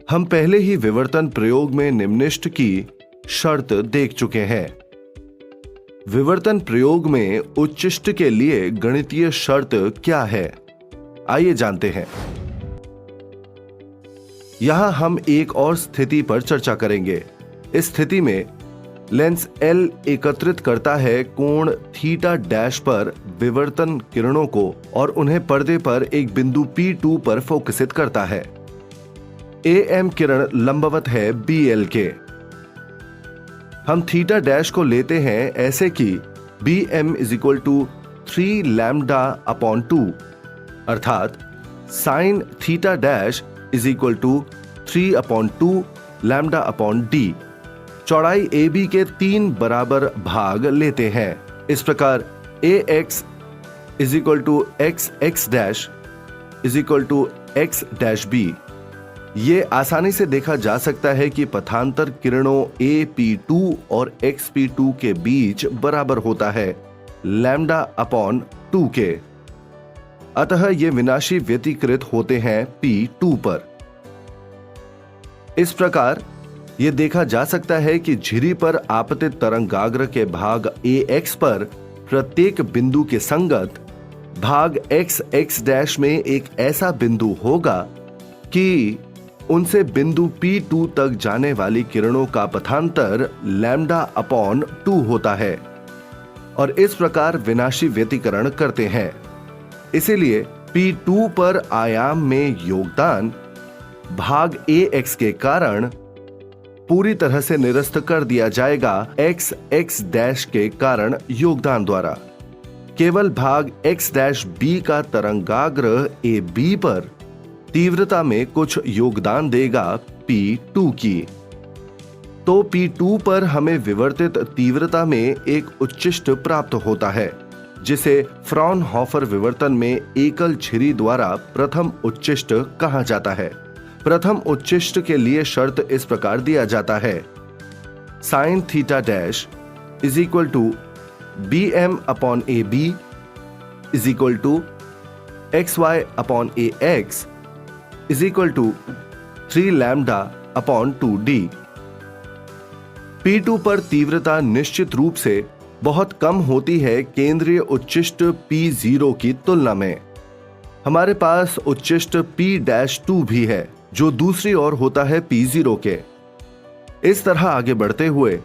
हम पहले ही विवर्तन प्रयोग में निम्निष्ट की शर्त देख चुके हैं। विवर्तन प्रयोग में उच्चिष्ट के लिए गणितीय शर्त क्या है, आइए जानते हैं। यहां हम एक और स्थिति पर चर्चा करेंगे। इस स्थिति में लेंस L एकत्रित करता है कोण थीटा डैश पर विवर्तन किरणों को और उन्हें पर्दे पर एक बिंदु P2 पर फोकसित करता है। AM किरण लंबवत है BL के। हम थीटा डैश को लेते हैं ऐसे कि BM = 3 लैम्डा अपॉन 2, अर्थात sine theta dash = 3/2 lambda upon D। चौड़ाई AB के 3 बराबर भाग लेते हैं। इस प्रकार AX = XX dash x dash B। ये आसानी से देखा जा सकता है कि पथांतर किरणों AP2 और XP2 के बीच बराबर होता है लैम्डा अपॉन 2 के। अतः ये विनाशी व्यतिकृत होते हैं P2 पर। इस प्रकार यह देखा जा सकता है कि झिरी पर आपतित तरंगाग्र के भाग AX पर प्रत्येक बिंदु के संगत भाग XX डैश में एक ऐसा बिंदु होगा कि उनसे बिंदु P2 तक जाने वाली किरणों का पथांतर लैम्डा अपॉन 2 होता है और इस प्रकार विनाशी व्यतिकरण करते हैं। इसीलिए P2 पर आयाम में योगदान भाग AX के कारण पूरी तरह से निरस्त कर दिया जाएगा XX डैश के कारण योगदान द्वारा। केवल भाग X डैश B का तरंगाग्र AB पर तीव्रता में कुछ योगदान देगा P2 की। तो P2 पर हमें विवर्तित तीव्रता में एक उच्चिष्ट प्राप्त होता है, जिसे फ्रॉनहोफर विवर्तन में एकल झिरी द्वारा प्रथम उच्चिष्ट कहा जाता है। प्रथम उच्चिष्ट के लिए शर्त इस प्रकार दिया जाता है: sine theta dash = BM upon AB = XY upon AX = 3 lambda upon 2D। P2 पर तीव्रता निश्चित रूप से बहुत कम होती है केंद्रीय उच्चिष्ट P0 की तुलना में। हमारे पास उच्चिष्ट P-2 भी है जो दूसरी ओर होता है P0 के। इस तरह आगे बढ़ते हुए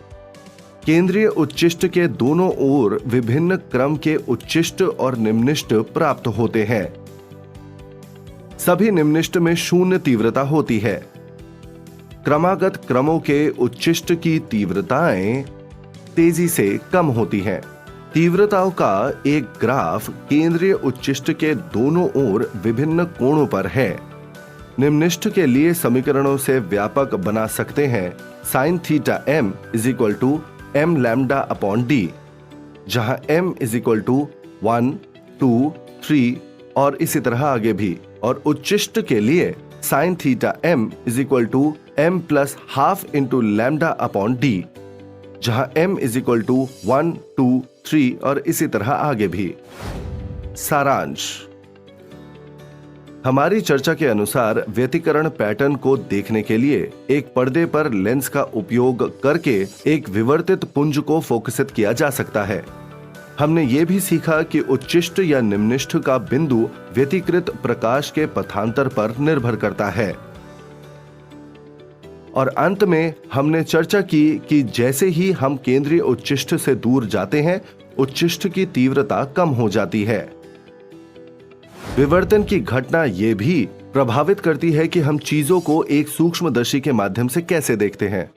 केंद्रीय उच्चिष्ट के दोनों ओर विभिन्न क्रम के उच्चिष्ट और निम्निष्ट प्राप्त होते हैं। सभी निम्निष्ट में शून्य तीव्रता होती है। क्रमागत क्रमों के उच्चिष्ट की तीव्रताएं तेजी से कम होती हैं। तीव्रताओं का एक ग्राफ केंद्रीय उच्चिष्ट के दोनों ओर विभिन्न कोणों पर है। निम्निष्ट के लिए समीकरणों से व्यापक बना सकते हैं sine theta m = m lambda upon D, जहां m = 1, 2, 3 और इसी तरह आगे भी। और उच्चिष्ट के लिए sine theta m = m + ½ × lambda upon D, जहां m = 1, 2, 3 और इसी तरह आगे भी। सारांश: हमारी चर्चा के अनुसार व्यतिकरण पैटर्न को देखने के लिए एक पर्दे पर लेंस का उपयोग करके एक विवर्तित पुंज को फोकसित किया जा सकता है। हमने ये भी सीखा कि उच्चिष्ट या निम्निष्ट का बिंदु व्यतिकृत प्रकाश के पथांतर पर निर्भर करता है। और अंत में हमने चर्चा की कि जैसे ही हम केंद्रीय उच्चिष्ट से दूर जाते हैं, उच्चिष्ट की तीव्रता कम हो जाती है। विवर्तन की घटना यह भी प्रभावित करती है कि हम चीजों को एक सूक्ष्मदर्शी के माध्यम से कैसे देखते हैं।